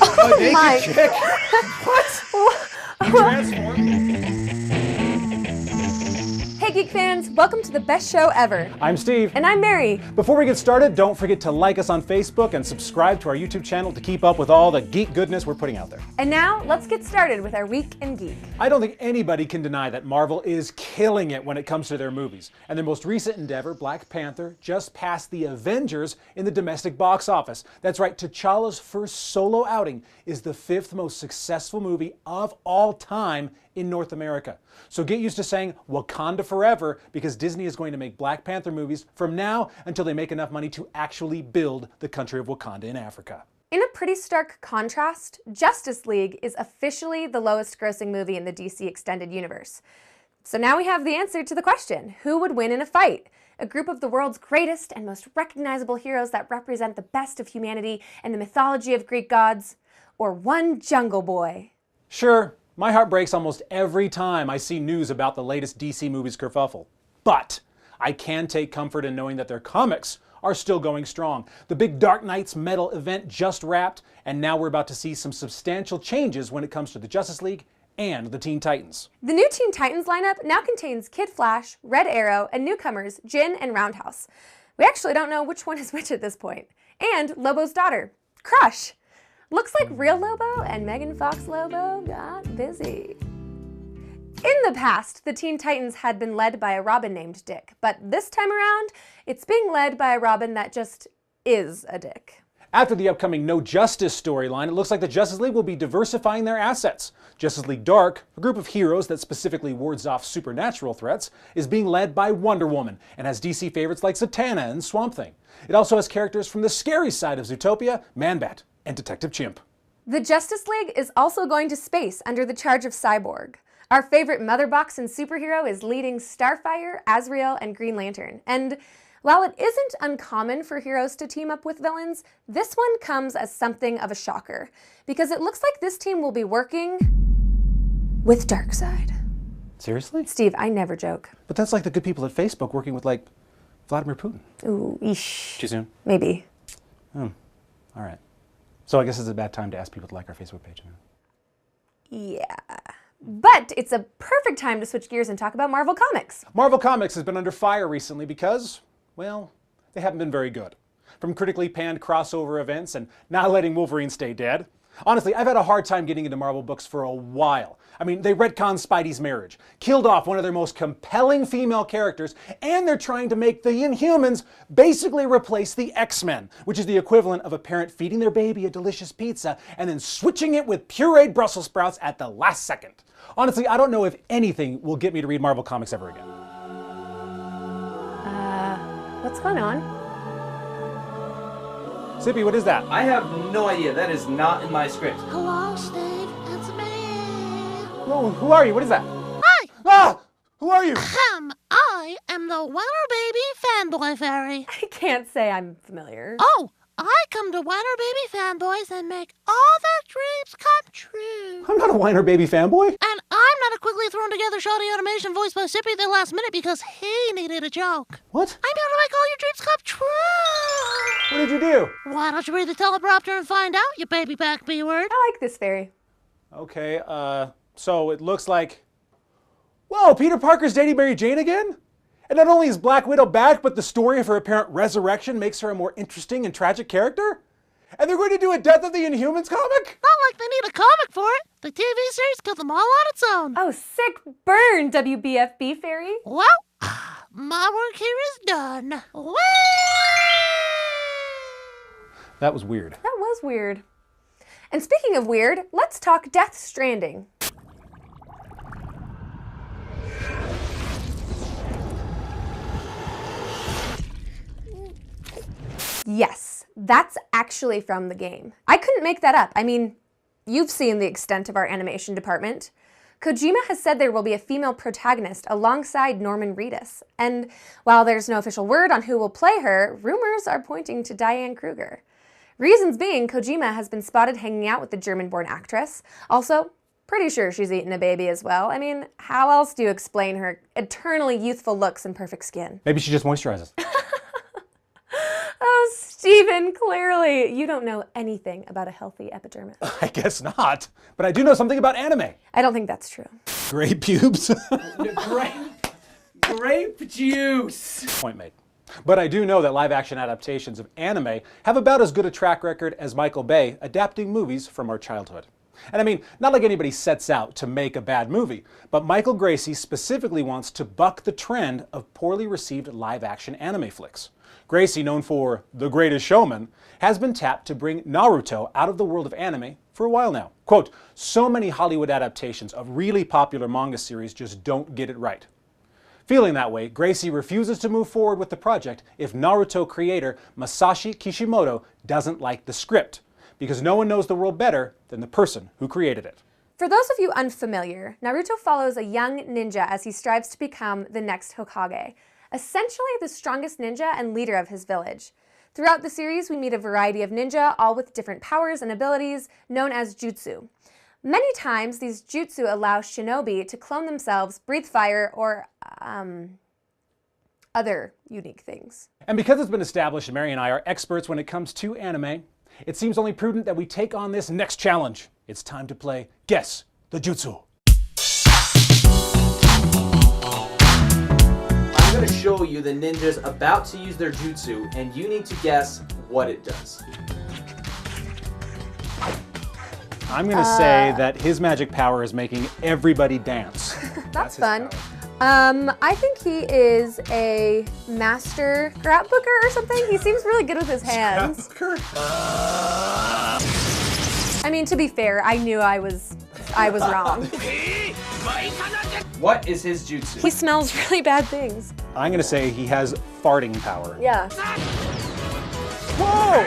Oh A naked my. chick? What? Transform? Hey Geek fans, welcome to the best show ever. I'm Steve. And I'm Mary. Before we get started, don't forget to like us on Facebook and subscribe to our YouTube channel to keep up with all the geek goodness we're putting out there. And now, let's get started with our Week in Geek. I don't think anybody can deny that Marvel is killing it when it comes to their movies. And their most recent endeavor, Black Panther, just passed the Avengers in the domestic box office. That's right, T'Challa's first solo outing is the 5th most successful movie of all time in North America. So get used to saying Wakanda forever, because Disney is going to make Black Panther movies from now until they make enough money to actually build the country of Wakanda in Africa. In a pretty stark contrast, Justice League is officially the lowest grossing movie in the DC Extended Universe. So now we have the answer to the question, who would win in a fight? A group of the world's greatest and most recognizable heroes that represent the best of humanity and the mythology of Greek gods? Or one Jungle Boy? Sure, my heart breaks almost every time I see news about the latest DC movies kerfuffle. But I can take comfort in knowing that their comics are still going strong. The big Dark Knights Metal event just wrapped, and now we're about to see some substantial changes when it comes to the Justice League and the Teen Titans. The new Teen Titans lineup now contains Kid Flash, Red Arrow, and newcomers Jin and Roundhouse. We actually don't know which one is which at this point. And Lobo's daughter, Crush. Looks like real Lobo and Megan Fox Lobo got busy. In the past, the Teen Titans had been led by a Robin named Dick, but this time around, it's being led by a Robin that just is a dick. After the upcoming No Justice storyline, it looks like the Justice League will be diversifying their assets. Justice League Dark, a group of heroes that specifically wards off supernatural threats, is being led by Wonder Woman and has DC favorites like Zatanna and Swamp Thing. It also has characters from the scary side of Zootopia, Man-Bat, and Detective Chimp. The Justice League is also going to space under the charge of Cyborg. Our favorite mother box and superhero is leading Starfire, Azrael, and Green Lantern. And while it isn't uncommon for heroes to team up with villains, this one comes as something of a shocker, because it looks like this team will be working with Darkseid. Seriously? Steve, I never joke. But that's like the good people at Facebook working with, like, Vladimir Putin. Ooh, eesh. Too soon? Maybe. All right. So I guess it's a bad time to ask people to like our Facebook page. Yeah. But it's a perfect time to switch gears and talk about Marvel Comics. Marvel Comics has been under fire recently because, well, they haven't been very good. From critically panned crossover events and not letting Wolverine stay dead. Honestly, I've had a hard time getting into Marvel books for a while. I mean, they retconned Spidey's marriage, killed off one of their most compelling female characters, and they're trying to make the Inhumans basically replace the X-Men, which is the equivalent of a parent feeding their baby a delicious pizza and then switching it with pureed Brussels sprouts at the last second. Honestly, I don't know if anything will get me to read Marvel Comics ever again. What's going on? Sippy, what is that? I have no idea. That is not in my script. Hello, Steve. It's me. Whoa, who are you? What is that? Hi. Ah! Who are you? I am the Whiner Baby FanBoy Fairy. I can't say I'm familiar. Oh, I come to Whiner Baby Fanboys and make all their dreams come true. I'm not a Whiner Baby fanboy. And I'm not a quickly thrown together shoddy animation voiced by Sippy at the last minute because he needed a joke. What? I'm here to make all your dreams come true. What did you do? Why don't you read the teleprompter and find out, you baby back B-word? I like this fairy. Okay, so it looks like... Whoa, Peter Parker's dating Mary Jane again? And not only is Black Widow back, but the story of her apparent resurrection makes her a more interesting and tragic character? And they're going to do a Death of the Inhumans comic? Not like they need a comic for it. The TV series killed them all on its own. Oh, sick burn, WBFB fairy. Well, my work here is done. Whee! That was weird. That was weird. And speaking of weird, let's talk Death Stranding. Yes, that's actually from the game. I couldn't make that up. I mean, you've seen the extent of our animation department. Kojima has said there will be a female protagonist alongside Norman Reedus. And while there's no official word on who will play her, rumors are pointing to Diane Kruger. Reasons being, Kojima has been spotted hanging out with the German-born actress. Also, pretty sure she's eaten a baby as well. I mean, how else do you explain her eternally youthful looks and perfect skin? Maybe she just moisturizes. Oh, Steven, clearly you don't know anything about a healthy epidermis. I guess not, but I do know something about anime. I don't think that's true. Gray pubes. Grape juice. Point made. But I do know that live-action adaptations of anime have about as good a track record as Michael Bay adapting movies from our childhood. And I mean, not like anybody sets out to make a bad movie, but Michael Gracie specifically wants to buck the trend of poorly received live-action anime flicks. Gracie, known for The Greatest Showman, has been tapped to bring Naruto out of the world of anime for a while now. Quote, "So many Hollywood adaptations of really popular manga series just don't get it right." Feeling that way, Gracie refuses to move forward with the project if Naruto creator Masashi Kishimoto doesn't like the script, because no one knows the world better than the person who created it. For those of you unfamiliar, Naruto follows a young ninja as he strives to become the next Hokage, essentially the strongest ninja and leader of his village. Throughout the series, we meet a variety of ninja, all with different powers and abilities, known as Jutsu. Many times, these jutsu allow shinobi to clone themselves, breathe fire, or other unique things. And because it's been established Mary and I are experts when it comes to anime, it seems only prudent that we take on this next challenge. It's time to play Guess the Jutsu. I'm going to show you the ninjas about to use their jutsu, and you need to guess what it does. I'm going to say that his magic power is making everybody dance. That's his fun. power. I think he is a master scrapbooker or something. He seems really good with his hands. I mean, to be fair, I knew I was wrong. What is his jutsu? He smells really bad things. I'm going to say he has farting power. Yeah. Whoa!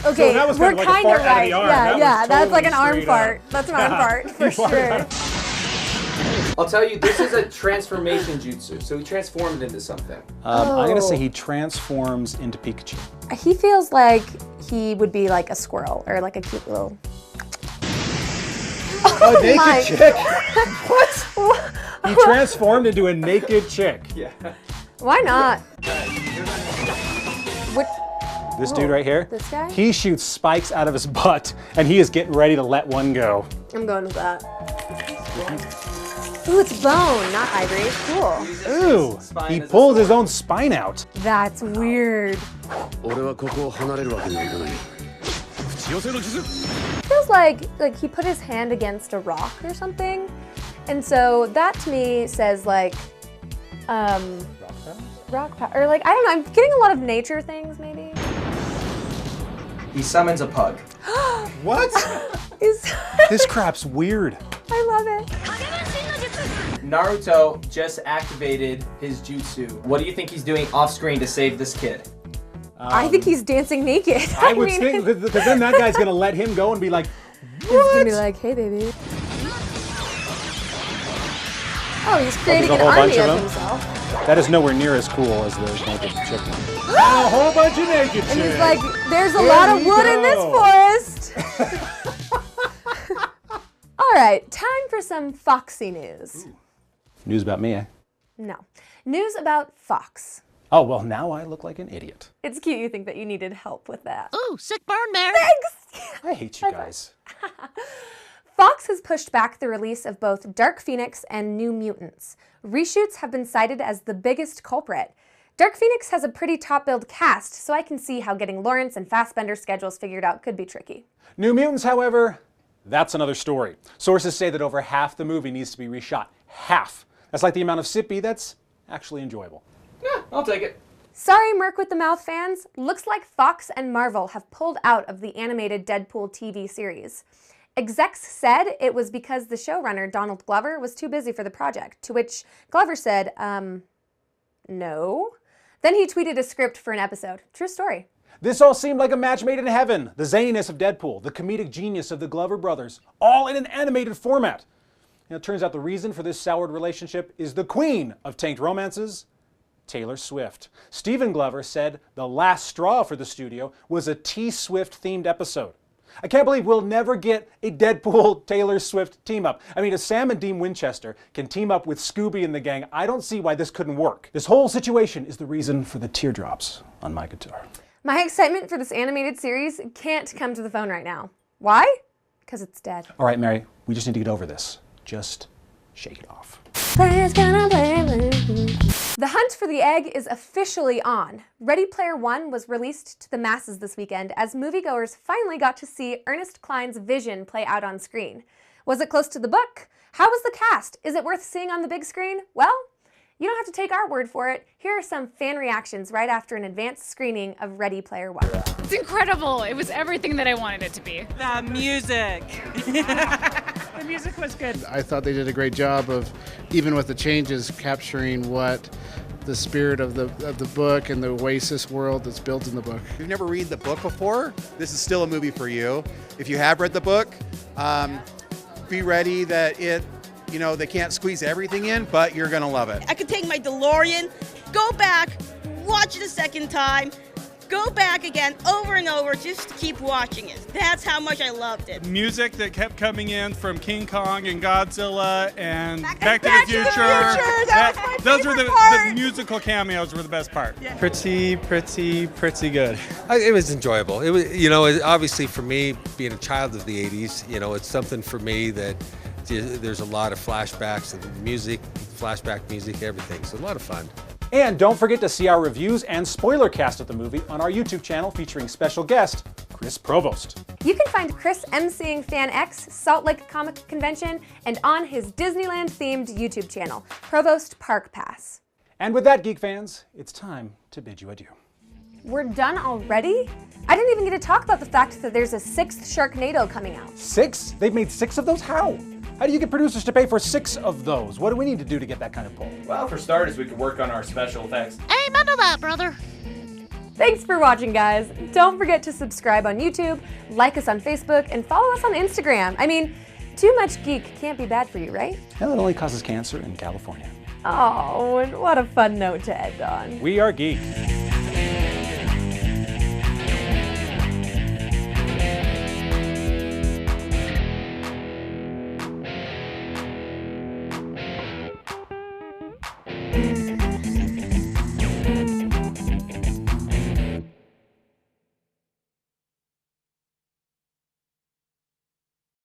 Okay, that was we're kind of like a kind of fart out of right. the arm. Yeah, That was yeah, that's like an totally arm straight fart. up. That's an arm fart for He farted sure. out. I'll tell you, this is a transformation jutsu, so he transformed into something. I'm going to say Oh. he transforms into Pikachu. He feels like he would be like a squirrel or like a cute little. A naked my. chick? What? He transformed into a naked chick. Yeah. Why not? Which, This dude right here, this guy? he shoots spikes out of his butt, and he is getting ready to let one go. I'm going with that. Ooh, it's bone, not ivory. Cool. Ooh, Spine he as a pulls his sword. own spine out. That's weird. 俺はここを離れるわけにはいかない。口寄せの術。 Feels like he put his hand against a rock or something, and so that to me says like, rock power, or like I don't know. I'm getting a lot of nature things maybe. He summons a pug. What? Is This crap's weird. I love it. Naruto just activated his jutsu. What do you think he's doing off screen to save this kid? I think he's dancing naked. I would think, because then that guy's gonna let him go and be like, he's gonna be what? like, hey baby. Oh, he's creating there's an a whole army bunch of of them? himself. That is nowhere near as cool as the naked chicken. A whole bunch of naked And he's chicks. like, there's a lot of we wood in this go. forest. All right, time for some Foxy news. News about me, eh? No. News about Fox. Oh, well, now I look like an idiot. It's cute you think that you needed help with that. Ooh, sick burn, Mary. Thanks! I hate you guys. Fox has pushed back the release of both Dark Phoenix and New Mutants. Reshoots have been cited as the biggest culprit. Dark Phoenix has a pretty top-billed cast, so I can see how getting Lawrence and Fassbender's schedules figured out could be tricky. New Mutants, however, that's another story. Sources say that over half the movie needs to be reshot. Half. That's like the amount of sippy that's actually enjoyable. Yeah, I'll take it. Sorry, Merc with the Mouth fans. Looks like Fox and Marvel have pulled out of the animated Deadpool TV series. Execs said it was because the showrunner, Donald Glover, was too busy for the project, to which Glover said, no. Then he tweeted a script for an episode. True story. This all seemed like a match made in heaven. The zaniness of Deadpool, the comedic genius of the Glover brothers, all in an animated format. And it turns out the reason for this soured relationship is the queen of tanked romances, Taylor Swift. Stephen Glover said the last straw for the studio was a T-Swift themed episode. I can't believe we'll never get a Deadpool-Taylor Swift team-up. I mean, if Sam and Dean Winchester can team up with Scooby and the gang, I don't see why this couldn't work. This whole situation is the reason for the teardrops on my guitar. My excitement for this animated series can't come to the phone right now. Why? Because it's dead. All right, Mary, we just need to get over this. Just shake it off. The hunt for the egg is officially on. Ready Player One was released to the masses this weekend as moviegoers finally got to see Ernest Cline's vision play out on screen. Was it close to the book? How was the cast? Is it worth seeing on the big screen? Well, you don't have to take our word for it. Here are some fan reactions right after an advanced screening of Ready Player One. It's incredible. It was everything that I wanted it to be. The music. The music was good. I thought they did a great job of, even with the changes, capturing what the spirit of the book and the Oasis world that's built in the book. If you've never read the book before, this is still a movie for you. If you have read the book, be ready that they can't squeeze everything in, but you're gonna love it. I could take my DeLorean, go back, watch it a second time, go back again over and over just to keep watching it. That's how much I loved it. Music that kept coming in from King Kong and Godzilla and Back to the Future. Those were the musical cameos were the best part. Yeah. Pretty good. It was enjoyable. It was, obviously for me, being a child of the 80s, it's something for me that there's a lot of flashbacks and music, flashback music, everything. So a lot of fun. And don't forget to see our reviews and spoiler cast of the movie on our YouTube channel featuring special guest, Chris Provost. You can find Chris emceeing Fan X, Salt Lake Comic Convention, and on his Disneyland-themed YouTube channel, Provost Park Pass. And with that, geek fans, it's time to bid you adieu. We're done already? I didn't even get to talk about the fact that there's a 6th Sharknado coming out. 6? They've made 6 of those? How? How do you get producers to pay for 6 of those? What do we need to do to get that kind of pull? Well, for starters, we could work on our special effects. Amen to that, brother. Thanks for watching, guys. Don't forget to subscribe on YouTube, like us on Facebook, and follow us on Instagram. I mean, too much geek can't be bad for you, right? Well, it only causes cancer in California. Oh, and what a fun note to end on. We are geek.